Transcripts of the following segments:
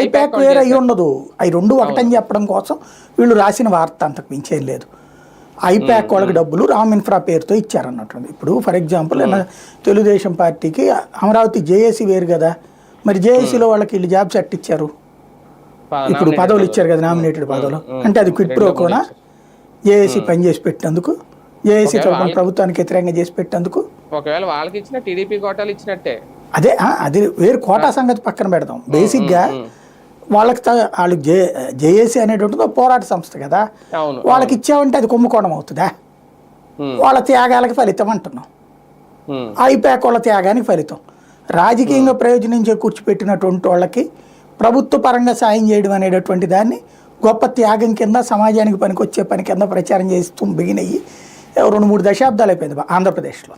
I-PAC వేరే అయి ఉండదు. అవి రెండు ఒకటని చెప్పడం కోసం వీళ్ళు రాసిన వార్త, అంతకు మించేం లేదు. ఐపాక్ వాళ్ళకి డబ్బులు రామ్ ఇన్ఫ్రా పేరుతో ఇచ్చారన్నట్టు. ఇప్పుడు ఫర్ ఎగ్జాంపుల్ తెలుగుదేశం పార్టీకి అమరావతి జేఏసీ వేరు కదా, మరి జేఏసీలో వాళ్ళకి వీళ్ళు జాబ్స్ ఎట్ ఇచ్చారు, ఇప్పుడు పదవులు ఇచ్చారు కదా, నామినేటెడ్ పదవులు. అంటే అది క్విట్ ప్రోకోనా? జేఏసీ పనిచేసి పెట్టేందుకు, జేఏసీ తరఫున ప్రభుత్వానికి వ్యతిరేకంగా చేసి పెట్టేందుకు. ఒకవేళ వాళ్ళకి ఇచ్చిన టీడీపీ కోటాలు ఇచ్చినట్టే. అదే అది వేరు, కోటా సంగతి పక్కన పెడదాం. బేసిక్గా వాళ్ళకి వాళ్ళు జేఏసీ అనేటువంటిది పోరాట సంస్థ కదా, వాళ్ళకి ఇచ్చామంటే అది కుంభకోణం అవుతుందా? వాళ్ళ త్యాగాలకు ఫలితం అంటున్నాం. ఐపాక్ వాళ్ళ త్యాగానికి ఫలితం. రాజకీయంగా ప్రయోజనం చేకూర్చిపెట్టినటువంటి వాళ్ళకి ప్రభుత్వ పరంగా సాయం చేయడం అనేటటువంటి దాన్ని గొప్ప త్యాగం కింద, సమాజానికి పనికొచ్చే పని కింద ప్రచారం చేస్తూ బిగినయ్యి 2-3 దశాబ్దాలు అయిపోయింది ఆంధ్రప్రదేశ్లో.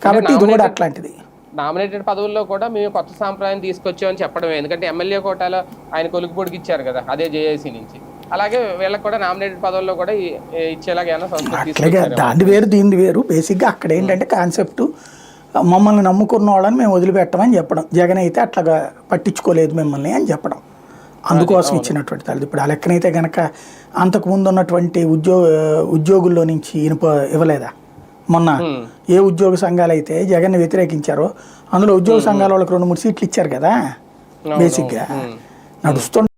కాబట్టి ఇది కూడా అట్లాంటిది. నామినేటెడ్ పదవుల్లో కూడా మేము కొత్త సాంప్రదాయం తీసుకొచ్చామని చెప్పడమే. ఎందుకంటే ఎమ్మెల్యే కోటాలో ఆయన కొలుకుపొడికి ఇచ్చారు కదా అదే జేఏసీ నుంచి, అలాగే వీళ్ళకి కూడా నామినేటెడ్ పదవుల్లో కూడా ఇచ్చేలాగా దాని వేరు దీని వేరు. బేసిక్గా అక్కడ ఏంటంటే కాన్సెప్ట్, మమ్మల్ని నమ్ముకున్న వాళ్ళని మేము వదిలిపెట్టమని చెప్పడం. జగన్ అయితే అట్లాగా పట్టించుకోలేదు మిమ్మల్ని అని చెప్పడం, అందుకోసం ఇచ్చినటువంటి తల్లి. ఇప్పుడు ఆ లెక్కనైతే కనుక అంతకుముందు ఉన్నటువంటి ఉద్యోగుల్లో నుంచి ఇవ్వలేదా? మొన్న ఏ ఉద్యోగ సంఘాలు అయితే జగన్ని వ్యతిరేకించారో అందులో ఉద్యోగ సంఘాల వాళ్ళకి 2-3 సీట్లు ఇచ్చారు కదా. బేసిక్గా నడుస్తుంది.